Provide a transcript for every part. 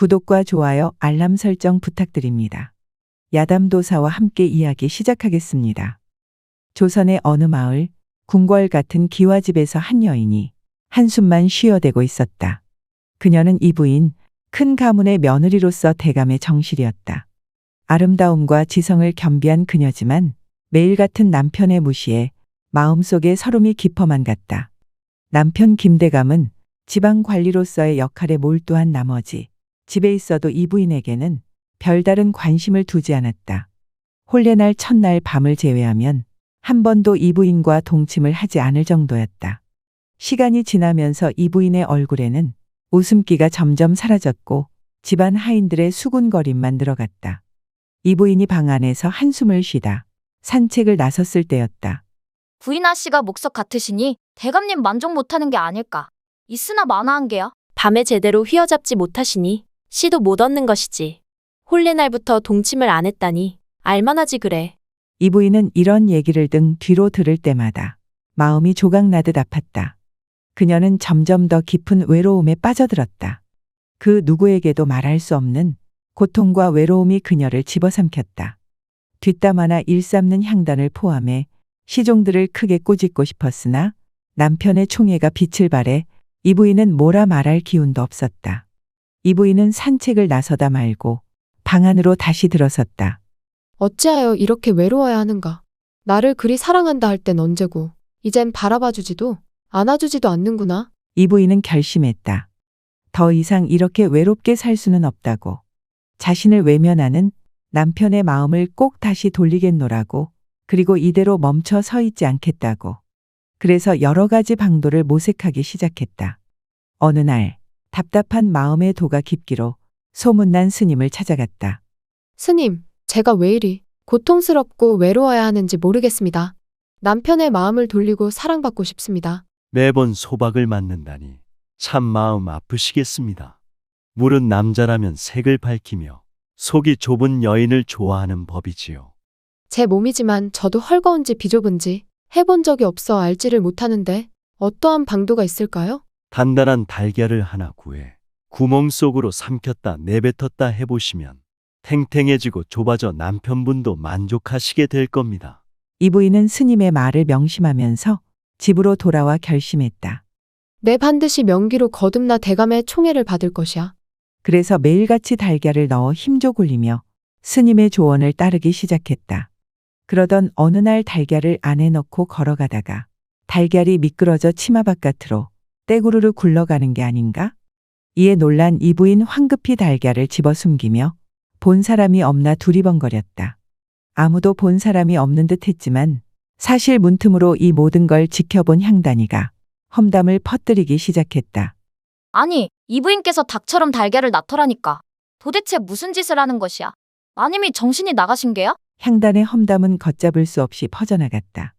구독과 좋아요, 알람 설정 부탁드립니다. 야담도사와 함께 이야기 시작하겠습니다. 조선의 어느 마을, 궁궐 같은 기와집에서 한 여인이 한숨만 쉬어대고 있었다. 그녀는 이부인, 큰 가문의 며느리로서 대감의 정실이었다. 아름다움과 지성을 겸비한 그녀지만 매일 같은 남편의 무시에 마음속에 서름이 깊어만 갔다. 남편 김대감은 지방 관리로서의 역할에 몰두한 나머지 집에 있어도 이부인에게는 별다른 관심을 두지 않았다. 혼례날 첫날 밤을 제외하면 한 번도 이부인과 동침을 하지 않을 정도였다. 시간이 지나면서 이부인의 얼굴에는 웃음기가 점점 사라졌고 집안 하인들의 수군거림만 늘어갔다. 이부인이 방 안에서 한숨을 쉬다 산책을 나섰을 때였다. 부인 아씨가 목석 같으시니 대감님 만족 못하는 게 아닐까. 있으나 마나한 게야. 밤에 제대로 휘어잡지 못하시니 씨도 못 얻는 것이지. 혼례날부터 동침을 안 했다니 알만하지 그래. 이부인은 이런 얘기를 등 뒤로 들을 때마다 마음이 조각나듯 아팠다. 그녀는 점점 더 깊은 외로움에 빠져들었다. 그 누구에게도 말할 수 없는 고통과 외로움이 그녀를 집어삼켰다. 뒷담 하나 일삼는 향단을 포함해 시종들을 크게 꾸짖고 싶었으나 남편의 총애가 빛을 발해 이부인은 뭐라 말할 기운도 없었다. 이부인은 산책을 나서다 말고 방 안으로 다시 들어섰다. 어찌하여 이렇게 외로워야 하는가. 나를 그리 사랑한다 할 땐 언제고 이젠 바라봐주지도 안아주지도 않는구나. 이부인은 결심했다. 더 이상 이렇게 외롭게 살 수는 없다고. 자신을 외면하는 남편의 마음을 꼭 다시 돌리겠노라고. 그리고 이대로 멈춰 서 있지 않겠다고. 그래서 여러 가지 방도를 모색하기 시작했다. 어느 날 답답한 마음의 도가 깊기로 소문난 스님을 찾아갔다. 스님, 제가 왜 이리 고통스럽고 외로워야 하는지 모르겠습니다. 남편의 마음을 돌리고 사랑받고 싶습니다. 매번 소박을 맞는다니 참 마음 아프시겠습니다. 물은 남자라면 색을 밝히며 속이 좁은 여인을 좋아하는 법이지요. 제 몸이지만 저도 헐거운지 비좁은지 해본 적이 없어 알지를 못하는데 어떠한 방도가 있을까요? 단단한 달걀을 하나 구해 구멍 속으로 삼켰다 내뱉었다 해보시면 탱탱해지고 좁아져 남편분도 만족하시게 될 겁니다. 이부인은 스님의 말을 명심하면서 집으로 돌아와 결심했다. 내 반드시 명기로 거듭나 대감의 총애를 받을 것이야. 그래서 매일같이 달걀을 넣어 힘줘 굴리며 스님의 조언을 따르기 시작했다. 그러던 어느 날 달걀을 안에 넣고 걸어가다가 달걀이 미끄러져 치마 바깥으로 떼구르르 굴러가는 게 아닌가? 이에 놀란 이부인 황급히 달걀을 집어 숨기며 본 사람이 없나 두리번거렸다. 아무도 본 사람이 없는 듯 했지만 사실 문틈으로 이 모든 걸 지켜본 향단이가 험담을 퍼뜨리기 시작했다. 아니, 이부인께서 닭처럼 달걀을 낳더라니까. 도대체 무슨 짓을 하는 것이야? 마님이 정신이 나가신 게야? 향단의 험담은 걷잡을 수 없이 퍼져나갔다.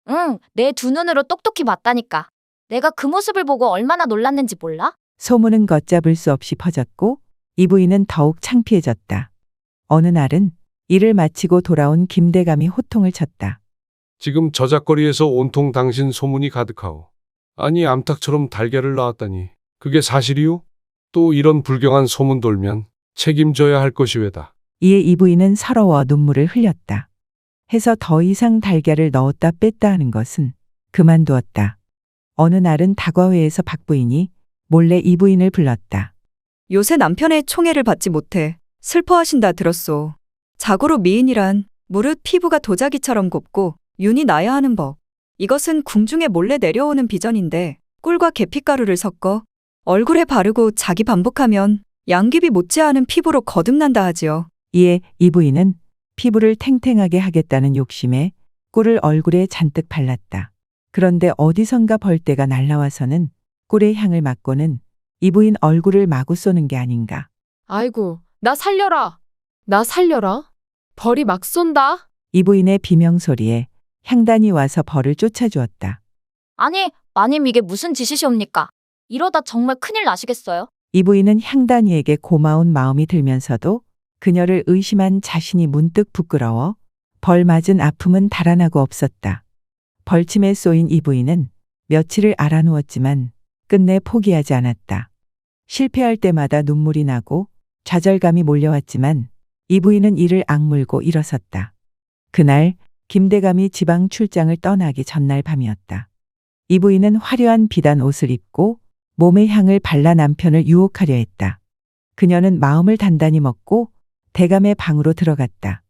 응, 내 두 눈으로 똑똑히 봤다니까. 내가 그 모습을 보고 얼마나 놀랐는지 몰라? 소문은 걷잡을 수 없이 퍼졌고 이부인은 더욱 창피해졌다. 어느 날은 일을 마치고 돌아온 김대감이 호통을 쳤다. 지금 저작거리에서 온통 당신 소문이 가득하오. 아니 암탉처럼 달걀을 낳았다니 그게 사실이오? 또 이런 불경한 소문 돌면 책임져야 할 것이 왜다. 이에 이부인은 서러워 눈물을 흘렸다. 해서 더 이상 달걀을 넣었다 뺐다 하는 것은 그만두었다. 어느 날은 다과회에서 박 부인이 몰래 이부인을 불렀다. 요새 남편의 총애를 받지 못해 슬퍼하신다 들었소. 자고로 미인이란 무릇 피부가 도자기처럼 곱고 윤이 나야 하는 법. 이것은 궁중에 몰래 내려오는 비전인데 꿀과 계피가루를 섞어 얼굴에 바르고 자기 반복하면 양귀비 못지않은 피부로 거듭난다 하지요. 이에 이부인은 피부를 탱탱하게 하겠다는 욕심에 꿀을 얼굴에 잔뜩 발랐다. 그런데 어디선가 벌떼가 날라와서는 꿀의 향을 맡고는 이부인 얼굴을 마구 쏘는 게 아닌가. 아이고, 나 살려라. 나 살려라. 벌이 막 쏜다. 이부인의 비명소리에 향단이 와서 벌을 쫓아주었다. 아니, 마님 이게 무슨 짓이시옵니까? 이러다 정말 큰일 나시겠어요? 이부인은 향단이에게 고마운 마음이 들면서도 그녀를 의심한 자신이 문득 부끄러워 벌 맞은 아픔은 달아나고 없었다. 벌침에 쏘인 이부인은 며칠을 알아누웠지만 끝내 포기하지 않았다. 실패할 때마다 눈물이 나고 좌절감이 몰려왔지만 이 부인은 이를 악물고 일어섰다. 그날 김대감이 지방 출장을 떠나기 전날 밤이었다. 이 부인은 화려한 비단 옷을 입고 몸의 향을 발라 남편을 유혹하려 했다. 그녀는 마음을 단단히 먹고 대감의 방으로 들어갔다.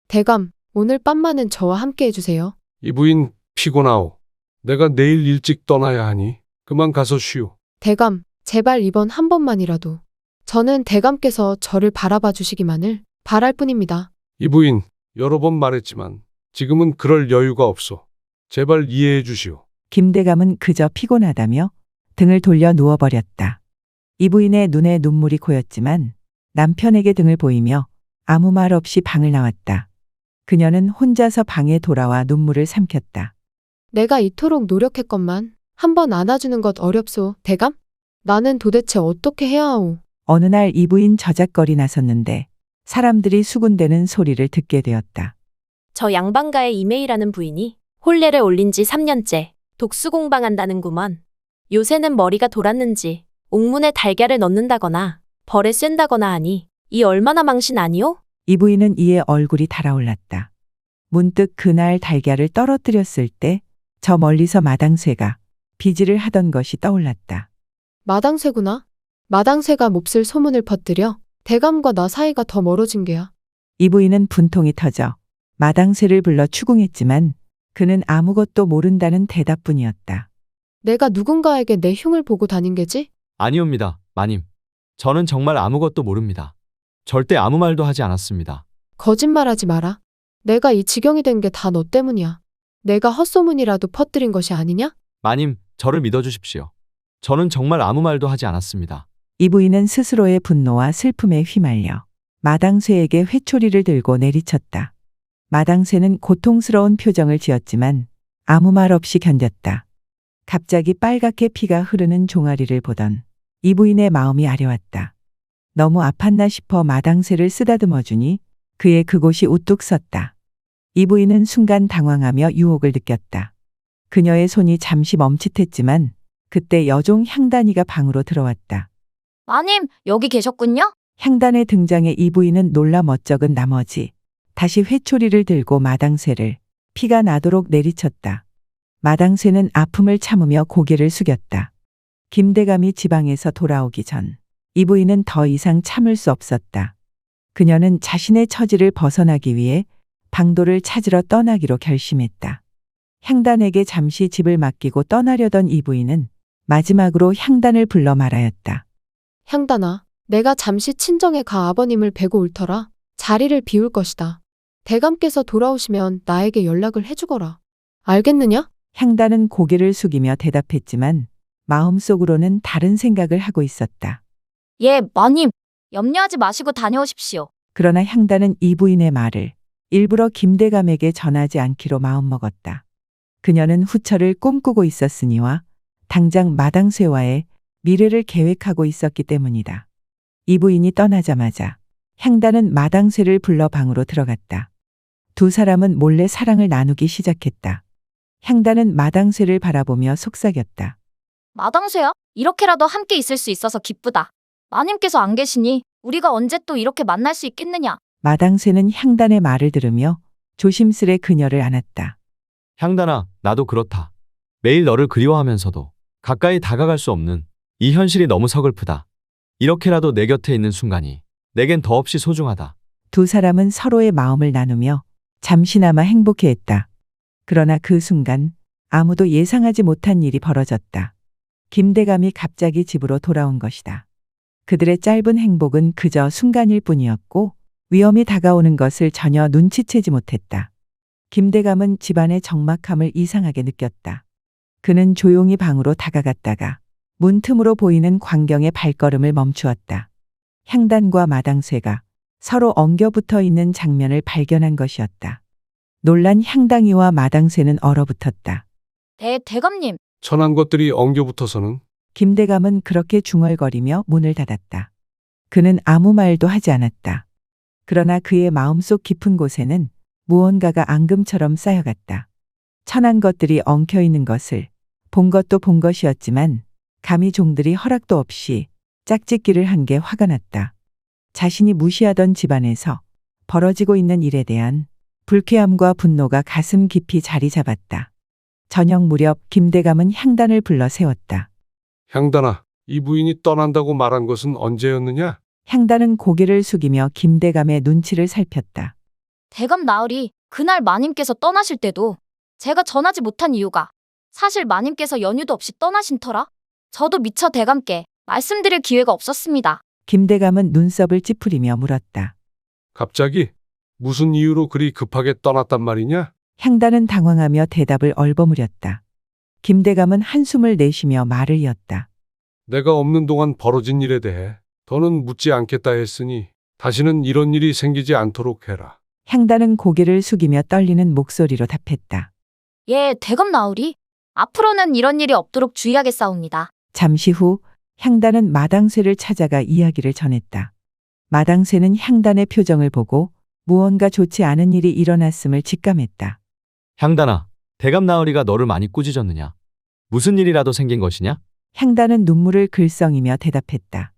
대감, 오늘 밤만은 저와 함께 해주세요. 이 부인 피곤하오. 내가 내일 일찍 떠나야 하니 그만 가서 쉬오. 대감, 제발 이번 한 번만이라도. 저는 대감께서 저를 바라봐 주시기만을 바랄 뿐입니다. 이 부인 여러 번 말했지만 지금은 그럴 여유가 없소. 제발 이해해 주시오. 김대감은 그저 피곤하다며 등을 돌려 누워버렸다. 이 부인의 눈에 눈물이 고였지만 남편에게 등을 보이며 아무 말 없이 방을 나왔다. 그녀는 혼자서 방에 돌아와 눈물을 삼켰다. 내가 이토록 노력했건만 한 번 안아주는 것 어렵소, 대감? 나는 도대체 어떻게 해야 하오? 어느 날 이 부인 저작거리 나섰는데 사람들이 수군대는 소리를 듣게 되었다. 저 양반가의 이메이라는 부인이 혼례를 올린 지 3년째 독수공방한다는구먼. 요새는 머리가 돌았는지 옥문에 달걀을 넣는다거나 벌에 쏜다거나 하니 이 얼마나 망신 아니오? 이 부인은 이에 얼굴이 달아올랐다. 문득 그날 달걀을 떨어뜨렸을 때 저 멀리서 마당쇠가 비질을 하던 것이 떠올랐다. 마당쇠구나. 마당쇠가 몹쓸 소문을 퍼뜨려 대감과 나 사이가 더 멀어진 게야. 이 부인은 분통이 터져 마당쇠를 불러 추궁했지만 그는 아무것도 모른다는 대답뿐이었다. 내가 누군가에게 내 흉을 보고 다닌 게지? 아니옵니다, 마님. 저는 정말 아무것도 모릅니다. 절대 아무 말도 하지 않았습니다. 거짓말하지 마라. 내가 이 지경이 된 게 다 너 때문이야. 내가 헛소문이라도 퍼뜨린 것이 아니냐? 마님, 저를 믿어주십시오. 저는 정말 아무 말도 하지 않았습니다. 이 부인은 스스로의 분노와 슬픔에 휘말려 마당쇠에게 회초리를 들고 내리쳤다. 마당쇠는 고통스러운 표정을 지었지만 아무 말 없이 견뎠다. 갑자기 빨갛게 피가 흐르는 종아리를 보던 이 부인의 마음이 아려왔다. 너무 아팠나 싶어 마당쇠를 쓰다듬어 주니 그의 그곳이 우뚝 섰다. 이 부인은 순간 당황하며 유혹을 느꼈다. 그녀의 손이 잠시 멈칫했지만 그때 여종 향단이가 방으로 들어왔다. 마님, 여기 계셨군요? 향단의 등장에 이 부인은 놀라 멋쩍은 나머지 다시 회초리를 들고 마당쇠를 피가 나도록 내리쳤다. 마당쇠는 아픔을 참으며 고개를 숙였다. 김대감이 지방에서 돌아오기 전 이 부인은 더 이상 참을 수 없었다. 그녀는 자신의 처지를 벗어나기 위해 방도를 찾으러 떠나기로 결심했다. 향단에게 잠시 집을 맡기고 떠나려던 이 부인은 마지막으로 향단을 불러 말하였다. 향단아, 내가 잠시 친정에 가 아버님을 뵈고 올 터라 자리를 비울 것이다. 대감께서 돌아오시면 나에게 연락을 해주거라. 알겠느냐? 향단은 고개를 숙이며 대답했지만 마음속으로는 다른 생각을 하고 있었다. 예, 마님. 염려하지 마시고 다녀오십시오. 그러나 향단은 이 부인의 말을 일부러 김대감에게 전하지 않기로 마음먹었다. 그녀는 후처를 꿈꾸고 있었으니와 당장 마당쇠와의 미래를 계획하고 있었기 때문이다. 이 부인이 떠나자마자 향단은 마당쇠를 불러 방으로 들어갔다. 두 사람은 몰래 사랑을 나누기 시작했다. 향단은 마당쇠를 바라보며 속삭였다. 마당쇠야, 이렇게라도 함께 있을 수 있어서 기쁘다. 마님께서 안 계시니 우리가 언제 또 이렇게 만날 수 있겠느냐? 마당쇠는 향단의 말을 들으며 조심스레 그녀를 안았다. 향단아, 나도 그렇다. 매일 너를 그리워하면서도 가까이 다가갈 수 없는 이 현실이 너무 서글프다. 이렇게라도 내 곁에 있는 순간이 내겐 더없이 소중하다. 두 사람은 서로의 마음을 나누며 잠시나마 행복해했다. 그러나 그 순간 아무도 예상하지 못한 일이 벌어졌다. 김대감이 갑자기 집으로 돌아온 것이다. 그들의 짧은 행복은 그저 순간일 뿐이었고 위험이 다가오는 것을 전혀 눈치채지 못했다. 김대감은 집안의 적막함을 이상하게 느꼈다. 그는 조용히 방으로 다가갔다가 문틈으로 보이는 광경의 발걸음을 멈추었다. 향단과 마당쇠가 서로 엉겨붙어 있는 장면을 발견한 것이었다. 놀란 향당이와 마당쇠는 얼어붙었다. 대감님. 천한 것들이 엉겨붙어서는 김대감은 그렇게 중얼거리며 문을 닫았다. 그는 아무 말도 하지 않았다. 그러나 그의 마음속 깊은 곳에는 무언가가 앙금처럼 쌓여갔다. 천한 것들이 엉켜있는 것을 본 것도 본 것이었지만 감히 종들이 허락도 없이 짝짓기를 한 게 화가 났다. 자신이 무시하던 집안에서 벌어지고 있는 일에 대한 불쾌함과 분노가 가슴 깊이 자리 잡았다. 저녁 무렵 김대감은 향단을 불러 세웠다. 향단아, 이 부인이 떠난다고 말한 것은 언제였느냐? 향단은 고개를 숙이며 김대감의 눈치를 살폈다. 대감 나으리, 그날 마님께서 떠나실 때도 제가 전하지 못한 이유가 사실 마님께서 연유도 없이 떠나신 터라 저도 미처 대감께 말씀드릴 기회가 없었습니다. 김대감은 눈썹을 찌푸리며 물었다. 갑자기? 무슨 이유로 그리 급하게 떠났단 말이냐? 향단은 당황하며 대답을 얼버무렸다. 김대감은 한숨을 내쉬며 말을 이었다. 내가 없는 동안 벌어진 일에 대해 더는 묻지 않겠다 했으니 다시는 이런 일이 생기지 않도록 해라. 향단은 고개를 숙이며 떨리는 목소리로 답했다. 예, 대감 나으리. 앞으로는 이런 일이 없도록 주의하겠사옵니다. 잠시 후 향단은 마당쇠를 찾아가 이야기를 전했다. 마당쇠는 향단의 표정을 보고 무언가 좋지 않은 일이 일어났음을 직감했다. 향단아, 대감 나으리가 너를 많이 꾸짖었느냐? 무슨 일이라도 생긴 것이냐? 향단은 눈물을 글썽이며 대답했다.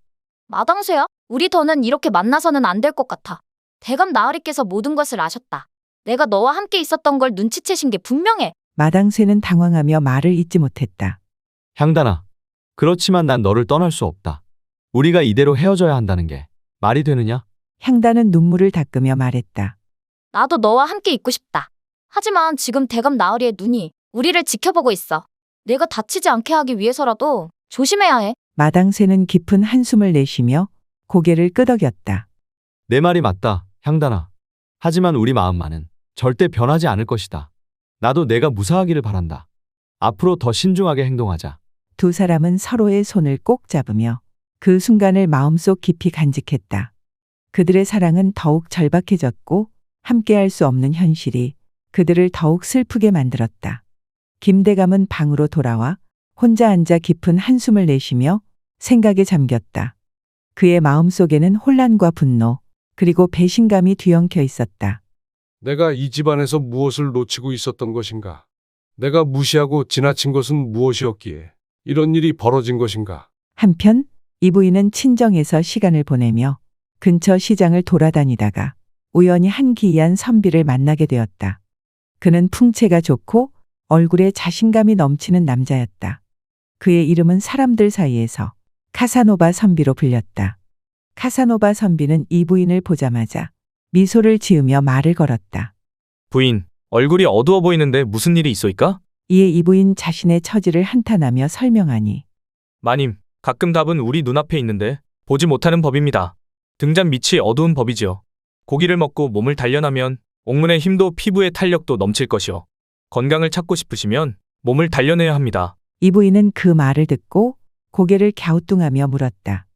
마당쇠야, 우리 더는 이렇게 만나서는 안 될 것 같아. 대감 나으리께서 모든 것을 아셨다. 내가 너와 함께 있었던 걸 눈치채신 게 분명해. 마당쇠는 당황하며 말을 잇지 못했다. 향단아, 그렇지만 난 너를 떠날 수 없다. 우리가 이대로 헤어져야 한다는 게 말이 되느냐? 향단은 눈물을 닦으며 말했다. 나도 너와 함께 있고 싶다. 하지만 지금 대감 나으리의 눈이 우리를 지켜보고 있어. 내가 다치지 않게 하기 위해서라도 조심해야 해. 마당쇠는 깊은 한숨을 내쉬며 고개를 끄덕였다. 내 말이 맞다, 향단아. 하지만 우리 마음만은 절대 변하지 않을 것이다. 나도 내가 무사하기를 바란다. 앞으로 더 신중하게 행동하자. 두 사람은 서로의 손을 꼭 잡으며 그 순간을 마음속 깊이 간직했다. 그들의 사랑은 더욱 절박해졌고 함께할 수 없는 현실이 그들을 더욱 슬프게 만들었다. 김대감은 방으로 돌아와 혼자 앉아 깊은 한숨을 내쉬며 생각에 잠겼다. 그의 마음속에는 혼란과 분노, 그리고 배신감이 뒤엉켜 있었다. 내가 이 집안에서 무엇을 놓치고 있었던 것인가? 내가 무시하고 지나친 것은 무엇이었기에 이런 일이 벌어진 것인가? 한편 이 부인은 친정에서 시간을 보내며 근처 시장을 돌아다니다가 우연히 한 기이한 선비를 만나게 되었다. 그는 풍채가 좋고 얼굴에 자신감이 넘치는 남자였다. 그의 이름은 사람들 사이에서 카사노바 선비로 불렸다. 카사노바 선비는 이 부인을 보자마자 미소를 지으며 말을 걸었다. 부인, 얼굴이 어두워 보이는데 무슨 일이 있소이까? 이에 이 부인 자신의 처지를 한탄하며 설명하니 마님, 가끔 답은 우리 눈앞에 있는데 보지 못하는 법입니다. 등잔 밑이 어두운 법이지요. 고기를 먹고 몸을 단련하면 옥문의 힘도 피부의 탄력도 넘칠 것이요. 건강을 찾고 싶으시면 몸을 단련해야 합니다. 이 부인은 그 말을 듣고 고개를 갸우뚱하며 물었다.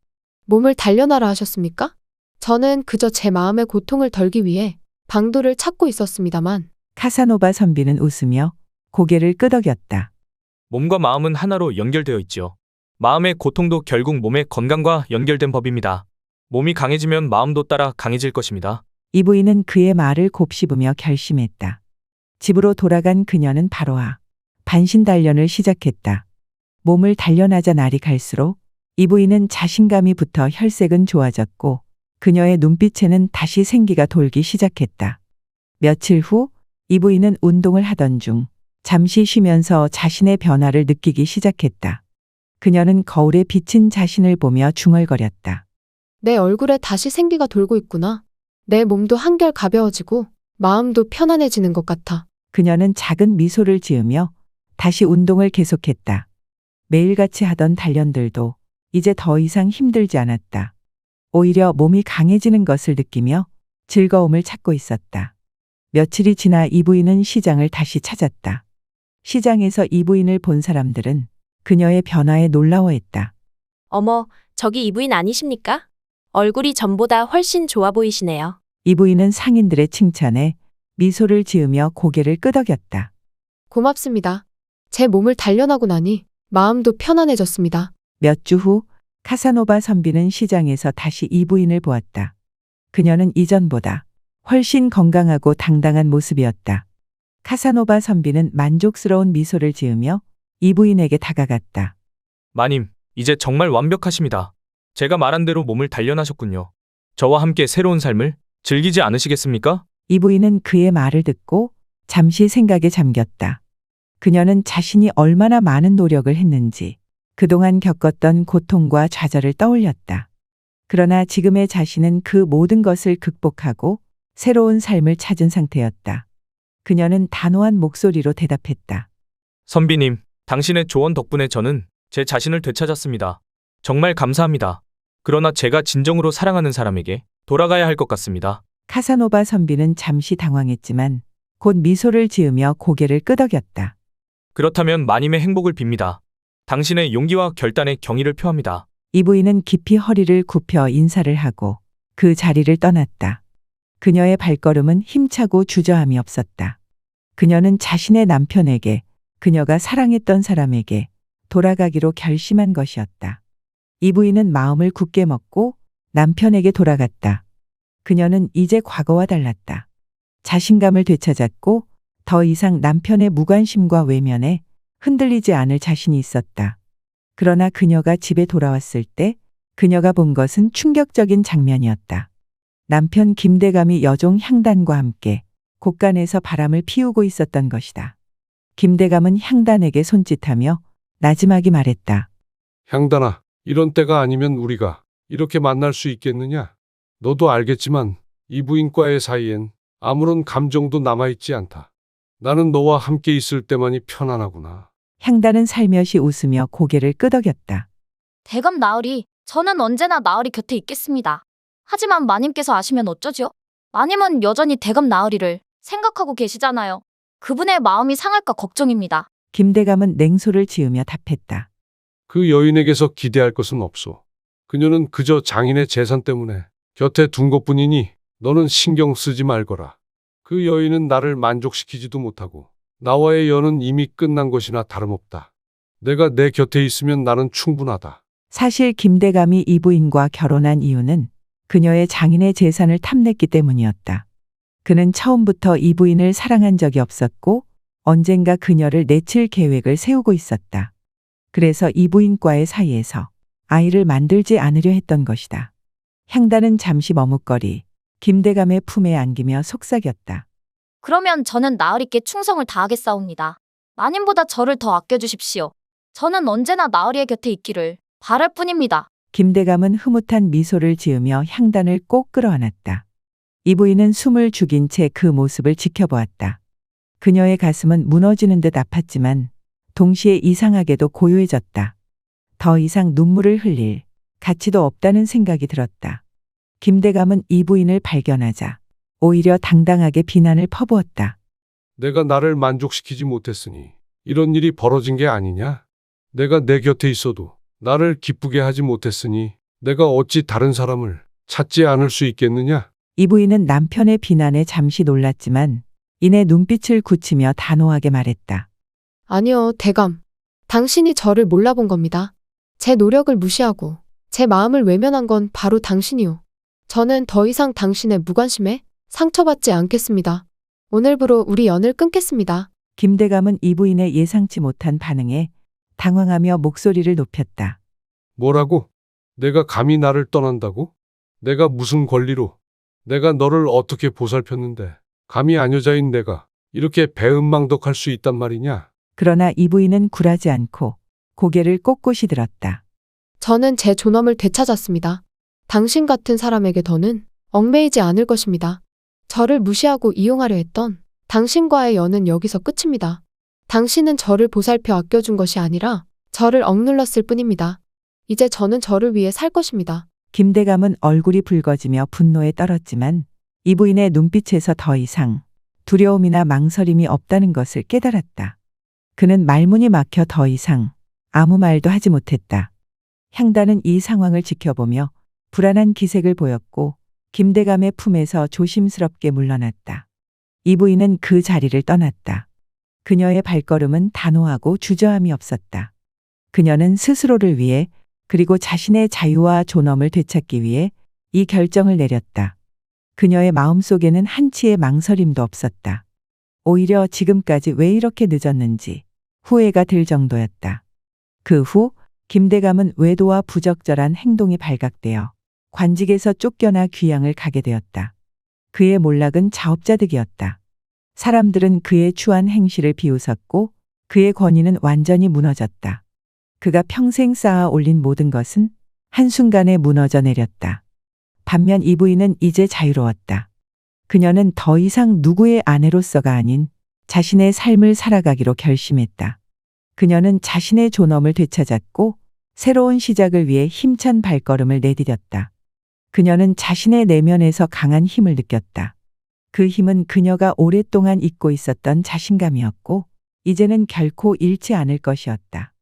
몸을 단련하라 하셨습니까? 저는 그저 제 마음의 고통을 덜기 위해 방도를 찾고 있었습니다만. 카사노바 선비는 웃으며 고개를 끄덕였다. 몸과 마음은 하나로 연결되어 있지요. 마음의 고통도 결국 몸의 건강과 연결된 법입니다. 몸이 강해지면 마음도 따라 강해질 것입니다. 이 부인은 그의 말을 곱씹으며 결심했다. 집으로 돌아간 그녀는 바로아 반신 단련을 시작했다. 몸을 단련하자 날이 갈수록 이 부인은 자신감이 붙어 혈색은 좋아졌고 그녀의 눈빛에는 다시 생기가 돌기 시작했다. 며칠 후 이 부인은 운동을 하던 중 잠시 쉬면서 자신의 변화를 느끼기 시작했다. 그녀는 거울에 비친 자신을 보며 중얼거렸다. 내 얼굴에 다시 생기가 돌고 있구나. 내 몸도 한결 가벼워지고 마음도 편안해지는 것 같아. 그녀는 작은 미소를 지으며 다시 운동을 계속했다. 매일같이 하던 단련들도 이제 더 이상 힘들지 않았다. 오히려 몸이 강해지는 것을 느끼며 즐거움을 찾고 있었다. 며칠이 지나 이 부인은 시장을 다시 찾았다. 시장에서 이 부인을 본 사람들은 그녀의 변화에 놀라워했다. 어머, 저기 이 부인 아니십니까? 얼굴이 전보다 훨씬 좋아 보이시네요. 이 부인은 상인들의 칭찬에 미소를 지으며 고개를 끄덕였다. 고맙습니다. 제 몸을 단련하고 나니 마음도 편안해졌습니다. 몇 주 후 카사노바 선비는 시장에서 다시 이 부인을 보았다. 그녀는 이전보다 훨씬 건강하고 당당한 모습이었다. 카사노바 선비는 만족스러운 미소를 지으며 이 부인에게 다가갔다. 마님, 이제 정말 완벽하십니다. 제가 말한 대로 몸을 단련하셨군요. 저와 함께 새로운 삶을 즐기지 않으시겠습니까? 이 부인은 그의 말을 듣고 잠시 생각에 잠겼다. 그녀는 자신이 얼마나 많은 노력을 했는지 그동안 겪었던 고통과 좌절을 떠올렸다. 그러나 지금의 자신은 그 모든 것을 극복하고 새로운 삶을 찾은 상태였다. 그녀는 단호한 목소리로 대답했다. 선비님, 당신의 조언 덕분에 저는 제 자신을 되찾았습니다. 정말 감사합니다. 그러나 제가 진정으로 사랑하는 사람에게 돌아가야 할 것 같습니다. 카사노바 선비는 잠시 당황했지만 곧 미소를 지으며 고개를 끄덕였다. 그렇다면 마님의 행복을 빕니다. 당신의 용기와 결단에 경의를 표합니다. 이 부인은 깊이 허리를 굽혀 인사를 하고 그 자리를 떠났다. 그녀의 발걸음은 힘차고 주저함이 없었다. 그녀는 자신의 남편에게, 그녀가 사랑했던 사람에게 돌아가기로 결심한 것이었다. 이 부인은 마음을 굳게 먹고 남편에게 돌아갔다. 그녀는 이제 과거와 달랐다. 자신감을 되찾았고 더 이상 남편의 무관심과 외면에 흔들리지 않을 자신이 있었다. 그러나 그녀가 집에 돌아왔을 때 그녀가 본 것은 충격적인 장면이었다. 남편 김대감이 여종 향단과 함께 곳간에서 바람을 피우고 있었던 것이다. 김대감은 향단에게 손짓하며 나지막이 말했다. 향단아, 이런 때가 아니면 우리가 이렇게 만날 수 있겠느냐? 너도 알겠지만 이 부인과의 사이엔 아무런 감정도 남아있지 않다. 나는 너와 함께 있을 때만이 편안하구나. 향단은 살며시 웃으며 고개를 끄덕였다. 대감 나으리, 저는 언제나 나으리 곁에 있겠습니다. 하지만 마님께서 아시면 어쩌지요? 마님은 여전히 대감 나으리를 생각하고 계시잖아요. 그분의 마음이 상할까 걱정입니다. 김대감은 냉소를 지으며 답했다. 그 여인에게서 기대할 것은 없소. 그녀는 그저 장인의 재산 때문에 곁에 둔 것뿐이니 너는 신경 쓰지 말거라. 그 여인은 나를 만족시키지도 못하고 나와의 연은 이미 끝난 것이나 다름없다. 내가 내 곁에 있으면 나는 충분하다. 사실 김대감이 이 부인과 결혼한 이유는 그녀의 장인의 재산을 탐냈기 때문이었다. 그는 처음부터 이 부인을 사랑한 적이 없었고 언젠가 그녀를 내칠 계획을 세우고 있었다. 그래서 이 부인과의 사이에서 아이를 만들지 않으려 했던 것이다. 향단은 잠시 머뭇거리 김대감의 품에 안기며 속삭였다. 그러면 저는 나으리께 충성을 다하겠사옵니다. 마님보다 저를 더 아껴주십시오. 저는 언제나 나으리의 곁에 있기를 바랄 뿐입니다. 김대감은 흐뭇한 미소를 지으며 향단을 꼭 끌어안았다. 이 부인은 숨을 죽인 채 그 모습을 지켜보았다. 그녀의 가슴은 무너지는 듯 아팠지만 동시에 이상하게도 고요해졌다. 더 이상 눈물을 흘릴 가치도 없다는 생각이 들었다. 김대감은 이 부인을 발견하자 오히려 당당하게 비난을 퍼부었다. 내가 나를 만족시키지 못했으니 이런 일이 벌어진 게 아니냐? 내가 내 곁에 있어도 나를 기쁘게 하지 못했으니 내가 어찌 다른 사람을 찾지 않을 수 있겠느냐? 이 부인은 남편의 비난에 잠시 놀랐지만 이내 눈빛을 굳히며 단호하게 말했다. 아니요, 대감. 당신이 저를 몰라본 겁니다. 제 노력을 무시하고 제 마음을 외면한 건 바로 당신이요. 저는 더 이상 당신의 무관심에 상처받지 않겠습니다. 오늘부로 우리 연을 끊겠습니다. 김대감은 이 부인의 예상치 못한 반응에 당황하며 목소리를 높였다. 뭐라고? 내가 감히 나를 떠난다고? 내가 무슨 권리로? 내가 너를 어떻게 보살폈는데 감히 아녀자인 내가 이렇게 배은망덕할 수 있단 말이냐? 그러나 이 부인은 굴하지 않고 고개를 꼿꼿이 들었다. 저는 제 존엄을 되찾았습니다. 당신 같은 사람에게 더는 얽매이지 않을 것입니다. 저를 무시하고 이용하려 했던 당신과의 연은 여기서 끝입니다. 당신은 저를 보살펴 아껴준 것이 아니라 저를 억눌렀을 뿐입니다. 이제 저는 저를 위해 살 것입니다. 김대감은 얼굴이 붉어지며 분노에 떨었지만 이 부인의 눈빛에서 더 이상 두려움이나 망설임이 없다는 것을 깨달았다. 그는 말문이 막혀 더 이상 아무 말도 하지 못했다. 향단은 이 상황을 지켜보며 불안한 기색을 보였고 김대감의 품에서 조심스럽게 물러났다. 이 부인은 그 자리를 떠났다. 그녀의 발걸음은 단호하고 주저함이 없었다. 그녀는 스스로를 위해 그리고 자신의 자유와 존엄을 되찾기 위해 이 결정을 내렸다. 그녀의 마음속에는 한치의 망설임도 없었다. 오히려 지금까지 왜 이렇게 늦었는지 후회가 들 정도였다. 그 후 김대감은 외도와 부적절한 행동이 발각되어 관직에서 쫓겨나 귀양을 가게 되었다. 그의 몰락은 자업자득이었다. 사람들은 그의 추한 행실을 비웃었고 그의 권위는 완전히 무너졌다. 그가 평생 쌓아 올린 모든 것은 한순간에 무너져 내렸다. 반면 이 부인은 이제 자유로웠다. 그녀는 더 이상 누구의 아내로서가 아닌 자신의 삶을 살아가기로 결심했다. 그녀는 자신의 존엄을 되찾았고 새로운 시작을 위해 힘찬 발걸음을 내디뎠다. 그녀는 자신의 내면에서 강한 힘을 느꼈다. 그 힘은 그녀가 오랫동안 잊고 있었던 자신감이었고 이제는 결코 잃지 않을 것이었다.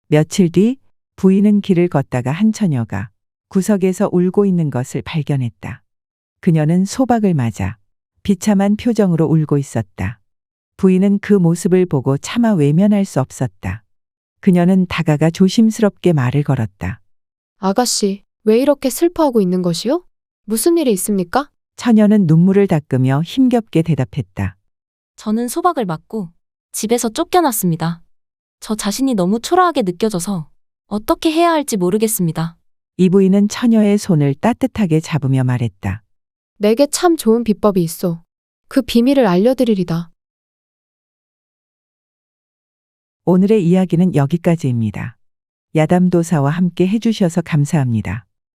며칠 뒤 부인은 길을 걷다가 한 처녀가 구석에서 울고 있는 것을 발견했다. 그녀는 소박을 맞아 비참한 표정으로 울고 있었다. 부인은 그 모습을 보고 차마 외면할 수 없었다. 그녀는 다가가 조심스럽게 말을 걸었다. 아가씨, 왜 이렇게 슬퍼하고 있는 것이요? 무슨 일이 있습니까? 처녀는 눈물을 닦으며 힘겹게 대답했다. 저는 소박을 맞고 집에서 쫓겨났습니다. 저 자신이 너무 초라하게 느껴져서 어떻게 해야 할지 모르겠습니다. 이 부인은 처녀의 손을 따뜻하게 잡으며 말했다. 내게 참 좋은 비법이 있어. 그 비밀을 알려드리리다. 오늘의 이야기는 여기까지입니다. 야담도사와 함께 해주셔서 감사합니다.